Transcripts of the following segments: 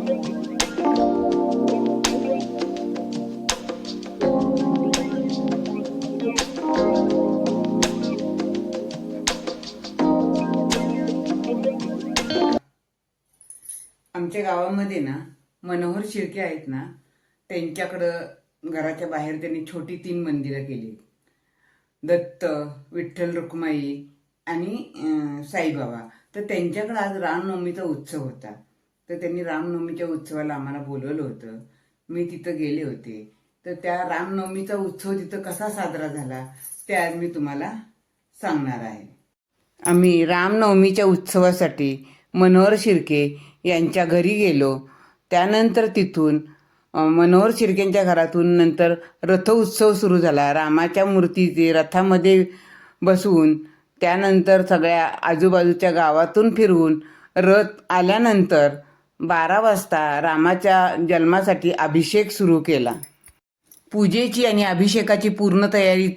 आमच्या गावामध्ये ना मनोहर शिर्के आहेत ना, त्यांच्याकडं घराच्या बाहेर त्यांनी छोटी 3 मंदिरं केली. दत्त, विठ्ठल रुक्माई आणि साईबाबा. तर त्यांच्याकडे आज रामनवमीचा उत्सव होता. तर त्यांनी रामनवमीच्या उत्सवाला आम्हाला बोलवलं होतं. मी तिथं गेले होते. तर त्या रामनवमीचा उत्सव तिथं कसा साजरा झाला ते आज मी तुम्हाला सांगणार आहे. आम्ही रामनवमीच्या उत्सवासाठी मनोहर शिर्के यांच्या घरी गेलो. त्यानंतर तिथून मनोहर शिर्केंच्या घरातून नंतर रथ उत्सव सुरू झाला. रामाच्या मूर्तीचे रथामध्ये बसवून त्यानंतर सगळ्या आजूबाजूच्या गावातून फिरवून रथ आल्यानंतर 12 वाजता रामाच्या जन्मासाठी अभिषेक सुरू केला. पूजेची आणि अभिषेकाची पूर्ण तयारी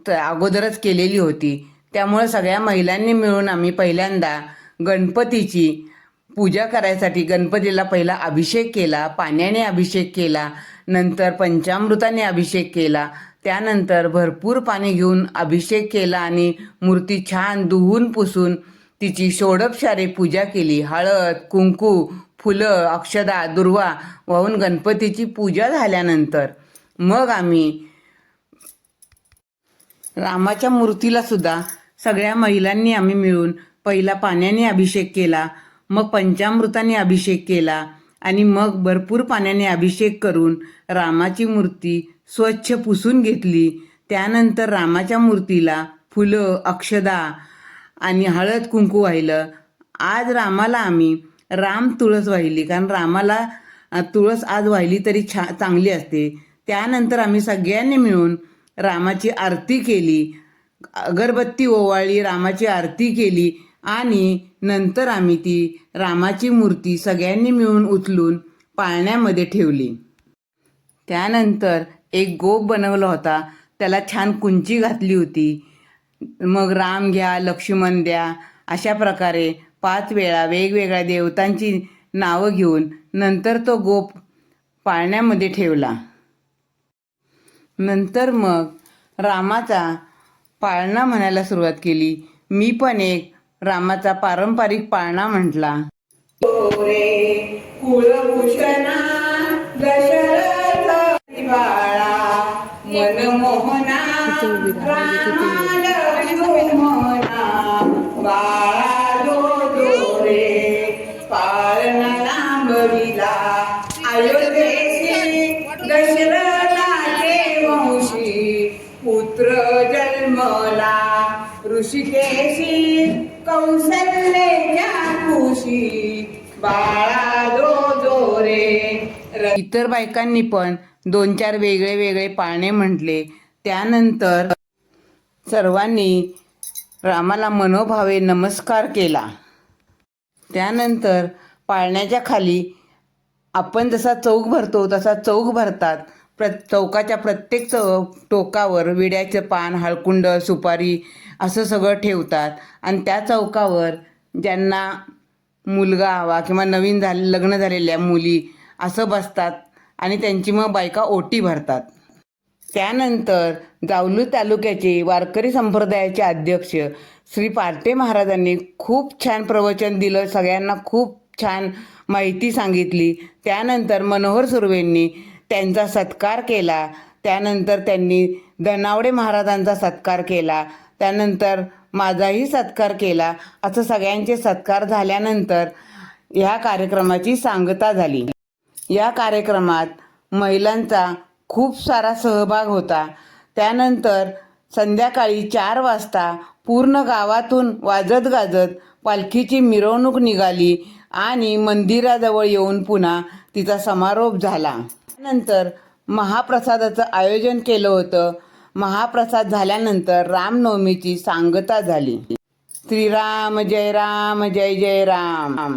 अगोदरच केलेली होती. त्यामुळे सगळ्या महिलांनी मिळून आम्ही पहिल्यांदा गणपतीची पूजा करायसाठी गणपतीला पहिला अभिषेक केला. पाण्याने अभिषेक केला, नंतर पंचामृताने अभिषेक केला. त्यानंतर भरपूर पाणी घेऊन अभिषेक केला आणि मूर्ती छान धुवून पुसून तिची षोडोपचारे पूजा केली. हळद, कुंकू, फुलं, अक्षदा, दुर्वा वाहून गणपतीची पूजा झाल्यानंतर मग आम्ही रामाच्या मूर्तीला सुद्धा सगळ्या महिलांनी आम्ही मिळून पहिला पाण्याने अभिषेक केला, मग पंचामृताने अभिषेक केला आणि मग भरपूर पाण्याने अभिषेक करून रामाची मूर्ती स्वच्छ पुसून घेतली. त्यानंतर रामाच्या मूर्तीला फुलं, अक्षदा आणि हळद कुंकू वाहिलं. आज रामाला आम्ही राम तुळस वाहिली, कारण रामाला तुळस आज वाहिली तरी चांगली असते. त्यानंतर आम्ही सगळ्यांनी मिळून रामाची आरती केली, अगरबत्ती ओवाळली, रामाची आरती केली आणि नंतर आम्ही ती रामाची मूर्ती सगळ्यांनी मिळून उचलून पाळण्यामध्ये ठेवली. त्यानंतर एक गोप बनवला होता, त्याला छान कुंची घातली होती. मग राम घ्या, लक्ष्मण द्या, अशा प्रकारे 5 वेळा वेगवेगळ्या देवतांची नावं घेऊन नंतर तो गोप पाळण्यामध्ये ठेवला. नंतर मग रामाचा पाळणा म्हणायला सुरुवात केली. मी पण एक रामाचा पारंपरिक पाळणा म्हटला. कुळभूषणा दशरथ बाळा मनमोहना बाळा दोरे पाळणा लांबविला अयोध्येशी दशरथाचे वंशी पुत्र जन्मला ऋषिकेशी कौसल्याच्या कुशी बाळा दोरे. इतर बायकांनी पण 2-4 वेगळे वेगळे पाळणे म्हटले. त्यानंतर सर्वांनी रामाला मनोभावे नमस्कार केला. त्यानंतर पाळण्याच्या खाली आपण जसा चौक भरतो तसा चौक भरतात. चौकाच्या प्रत्येक टोकावर विड्याचं पान, हळकुंड, सुपारी असं सगळं ठेवतात आणि त्या चौकावर ज्यांना मुलगा हवा किंवा नवीन लग्न झालेल्या मुली असं बसतात आणि त्यांची मग बायका ओटी भरतात. त्यानंतर जावली तालुक्याचे वारकरी संप्रदायाचे अध्यक्ष श्री पार्टे महाराजांनी खूप छान प्रवचन दिलं, सगळ्यांना खूप छान माहिती सांगितली. त्यानंतर मनोहर सुर्वेंनी त्यांचा सत्कार केला. त्यानंतर त्यांनी धनावडे महाराजांचा सत्कार केला. त्यानंतर माझाही सत्कार केला. असं सगळ्यांचे सत्कार झाल्यानंतर ह्या कार्यक्रमाची सांगता झाली. या कार्यक्रमात महिलांचा खूप सारा सहभाग होता. त्यानंतर संध्याकाळी 4 वाजता पूर्ण गावातून वाजत गाजत पालखीची मिरवणूक निघाली आणि मंदिराजवळ येऊन पुन्हा तिचा समारोप झाला. त्यानंतर महाप्रसादाचं आयोजन केलं होतं. महाप्रसाद झाल्यानंतर रामनवमीची सांगता झाली. श्रीराम जय राम, जय जय राम.